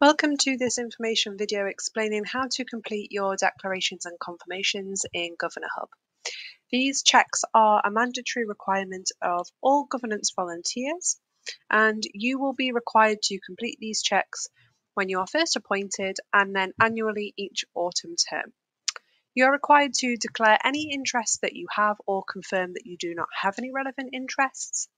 Welcome to this information video explaining how to complete your declarations and confirmations in GovernorHub. These checks are a mandatory requirement of all governance volunteers, and you will be required to complete these checks when you are first appointed and then annually each autumn term. You are required to declare any interests that you have or confirm that you do not have any relevant interests.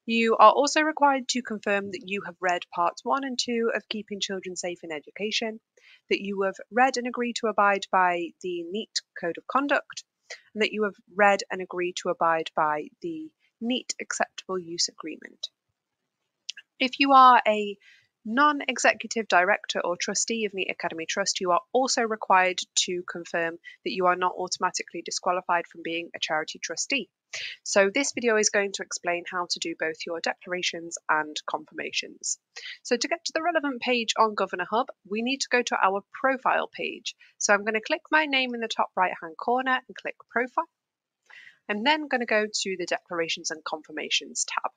You are also required to confirm that you have read parts 1 and 2 of Keeping Children Safe in Education, that you have read and agreed to abide by the NEAT Code of Conduct, and that you have read and agreed to abide by the NEAT Acceptable Use Agreement. If you are a non-executive director or trustee of NEAT Academy Trust, you are also required to confirm that you are not automatically disqualified from being a charity trustee. So this video is going to explain how to do both your declarations and confirmations. So to get to the relevant page on GovernorHub, we need to go to our profile page. So I'm going to click my name in the top right hand corner and click profile. I'm then going to go to the declarations and confirmations tab.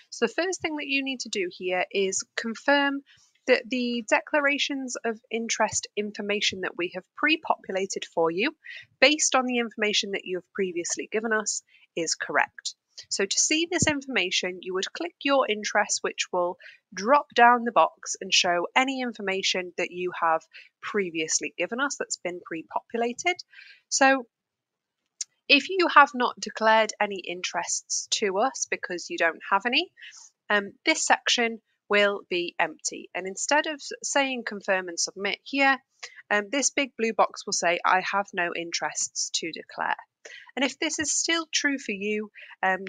So the first thing that you need to do here is confirm that the declarations of interest information that we have pre-populated for you, based on the information that you have previously given us, is correct. So to see this information, you would click your interest, which will drop down the box and show any information that you have previously given us that's been pre-populated. So if you have not declared any interests to us because you don't have any, this section will be empty. And instead of saying confirm and submit here, this big blue box will say I have no interests to declare. And if this is still true for you,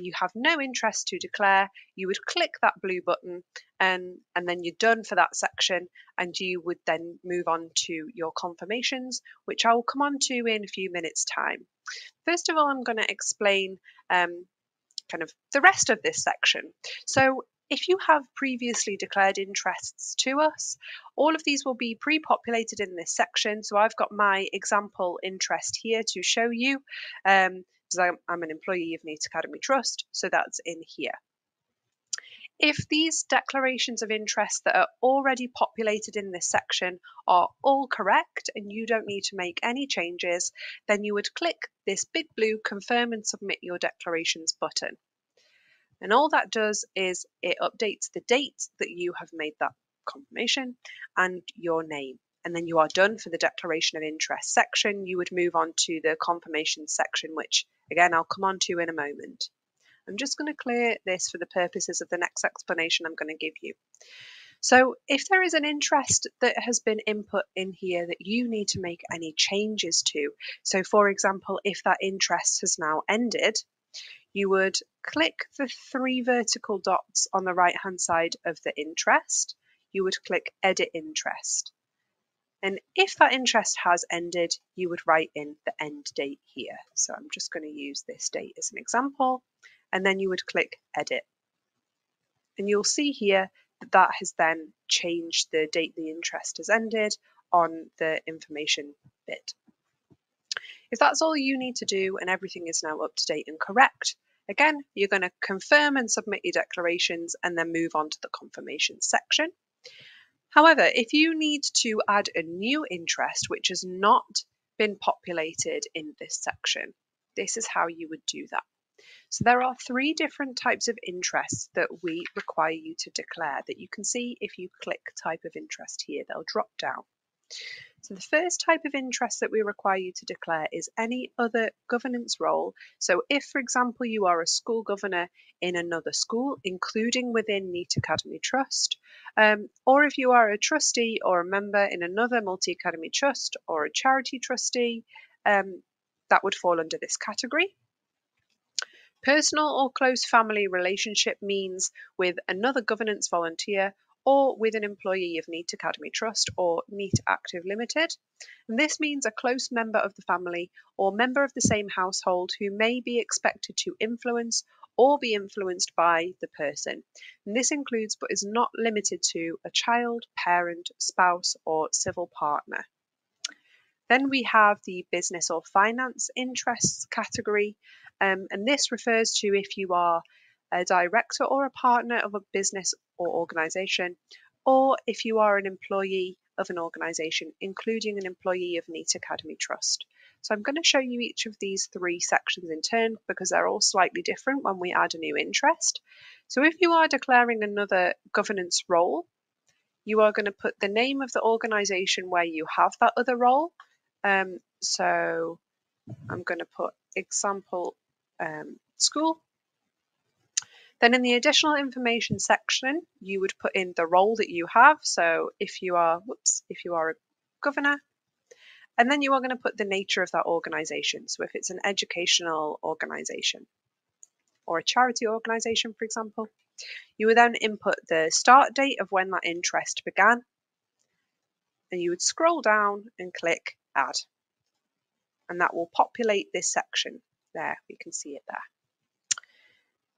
you have no interest to declare, you would click that blue button and then you're done for that section, and you would then move on to your confirmations, which I will come on to in a few minutes' time. First of all, I'm going to explain kind of the rest of this section. So if you have previously declared interests to us, all of these will be pre-populated in this section. So I've got my example interest here to show you, because I'm an employee of NEAT Academy Trust, so that's in here. If these declarations of interest that are already populated in this section are all correct and you don't need to make any changes, then you would click this big blue confirm and submit your declarations button. And all that does is it updates the date that you have made that confirmation and your name. And then you are done for the declaration of interest section. You would move on to the confirmation section, which again, I'll come on to in a moment. I'm just going to clear this for the purposes of the next explanation I'm going to give you. So if there is an interest that has been input in here that you need to make any changes to, so for example, if that interest has now ended, you would click the 3 vertical dots on the right hand side of the interest. You would click edit interest. And if that interest has ended, you would write in the end date here. So I'm just going to use this date as an example. And then you would click edit. And you'll see here that that has then changed the date the interest has ended on the information bit. If that's all you need to do and everything is now up to date and correct, again, you're going to confirm and submit your declarations and then move on to the confirmation section. However, if you need to add a new interest which has not been populated in this section, this is how you would do that. So there are 3 different types of interests that we require you to declare that you can see if you click type of interest here, they'll drop down. So the first type of interest that we require you to declare is any other governance role. So if, for example, you are a school governor in another school, including within NEAT Academy Trust, or if you are a trustee or a member in another multi-academy trust or a charity trustee, that would fall under this category. Personal or close family relationship means with another governance volunteer or with an employee of NEAT Academy Trust or NEAT Active Limited. And this means a close member of the family or member of the same household who may be expected to influence or be influenced by the person. And this includes but is not limited to a child, parent, spouse, or civil partner. Then we have the business or finance interests category, and this refers to if you are a director or a partner of a business or organisation, or if you are an employee of an organisation, including an employee of NEET Academy Trust. So I'm going to show you each of these three sections in turn because they're all slightly different when we add a new interest. So if you are declaring another governance role, you are going to put the name of the organisation where you have that other role. So I'm going to put example school. Then in the additional information section, you would put in the role that you have. So if you are a governor, and then you are going to put the nature of that organisation. So if it's an educational organisation or a charity organisation, for example, you would then input the start date of when that interest began, and you would scroll down and click add. And that will populate this section there. We can see it there.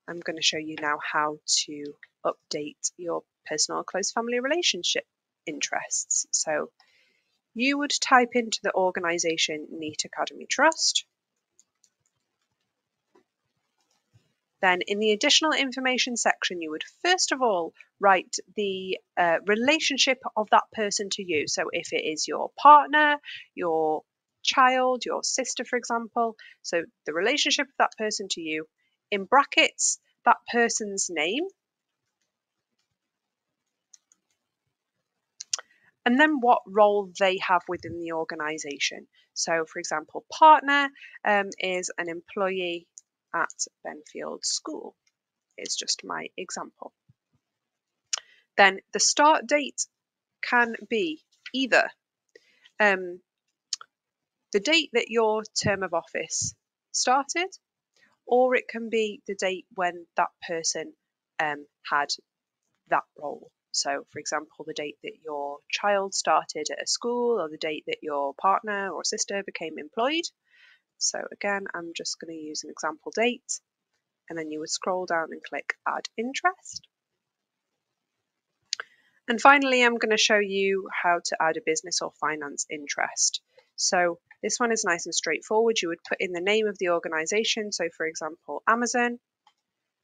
I'm going to show you now how to update your personal close family relationship interests. So you would type into the organisation NEET Academy Trust. Then in the additional information section, you would first of all write the relationship of that person to you. So if it is your partner, your child, your sister, for example, so the relationship of that person to you, in brackets, that person's name, and then what role they have within the organisation. So, for example, partner is an employee at Benfield School, is just my example. Then the start date can be either the date that your term of office started, or it can be the date when that person had that role. So, for example, the date that your child started at a school, or the date that your partner or sister became employed. So again, I'm just going to use an example date, and then you would scroll down and click add interest. And finally, I'm going to show you how to add a business or finance interest. So this one is nice and straightforward. You would put in the name of the organisation. So for example, Amazon.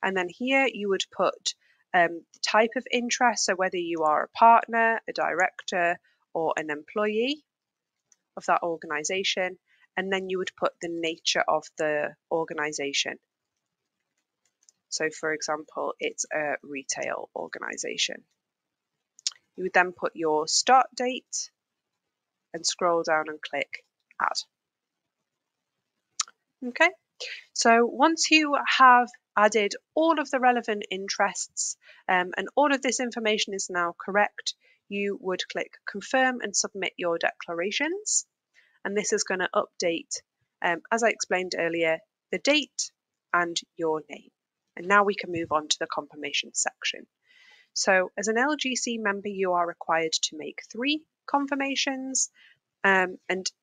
And then here you would put the type of interest. So whether you are a partner, a director, or an employee of that organisation. And then you would put the nature of the organisation. So for example, it's a retail organisation. You would then put your start date and scroll down and click add. Okay, so once you have added all of the relevant interests and all of this information is now correct, you would click confirm and submit your declarations. And this is going to update, as I explained earlier, the date and your name. And now we can move on to the confirmation section. So as an LGC member, you are required to make 3 confirmations. And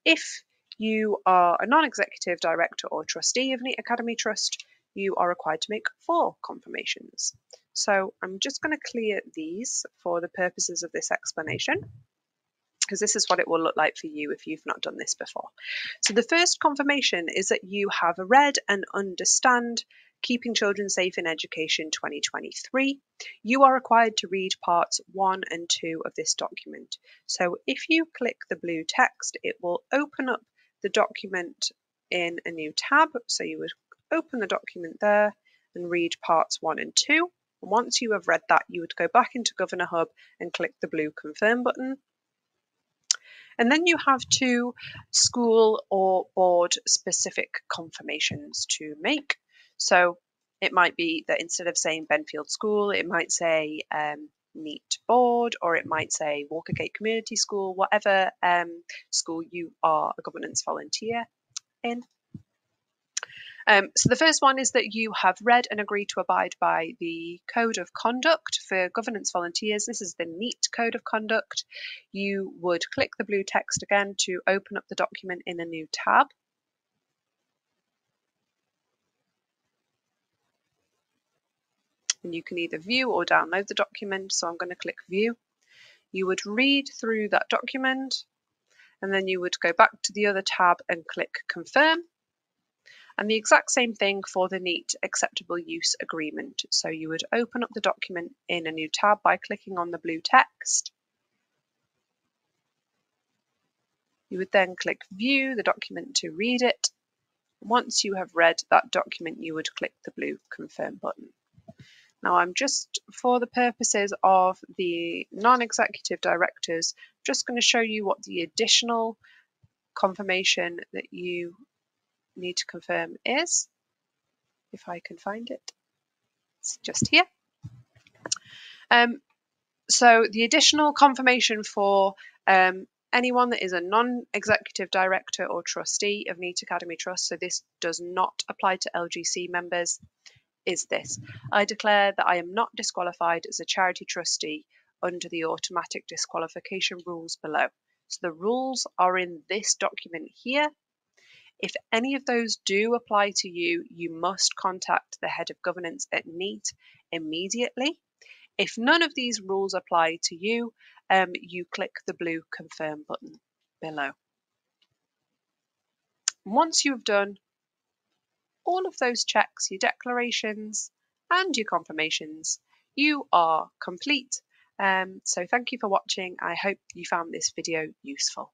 if you are a non-executive director or trustee of NEET Academy Trust, you are required to make 4 confirmations. So I'm just going to clear these for the purposes of this explanation, because this is what it will look like for you if you've not done this before. So the first confirmation is that you have read and understand Keeping Children Safe in Education 2023. You are required to read parts 1 and 2 of this document. So if you click the blue text, it will open up the document in a new tab. So you would open the document there and read parts 1 and 2. And once you have read that, you would go back into GovernorHub and click the blue confirm button. And then you have 2 school or board specific confirmations to make. So it might be that instead of saying Benfield School, it might say NEET Board, or it might say Walkergate Community School, whatever school you are a governance volunteer in. So the first one is that you have read and agreed to abide by the Code of Conduct for governance volunteers. This is the NEET Code of Conduct. You would click the blue text again to open up the document in a new tab. And you can either view or download the document. So I'm going to click view. You would read through that document, and then you would go back to the other tab and click confirm. And the exact same thing for the NEAT Acceptable Use Agreement. So you would open up the document in a new tab by clicking on the blue text. You would then click View the document to read it. Once you have read that document, you would click the blue Confirm button. Now I'm just, for the purposes of the non-executive directors, just going to show you what the additional confirmation that you need to confirm is. If I can find it, it's just here. So the additional confirmation for anyone that is a non-executive director or trustee of NEAT Academy Trust, so this does not apply to LGC members, is this: I declare that I am not disqualified as a charity trustee under the automatic disqualification rules below. So the rules are in this document here. If any of those do apply to you, you must contact the head of governance at NEAT immediately. If none of these rules apply to you, you click the blue Confirm button below. Once you've done all of those checks, your declarations and your confirmations, you are complete. So thank you for watching. I hope you found this video useful.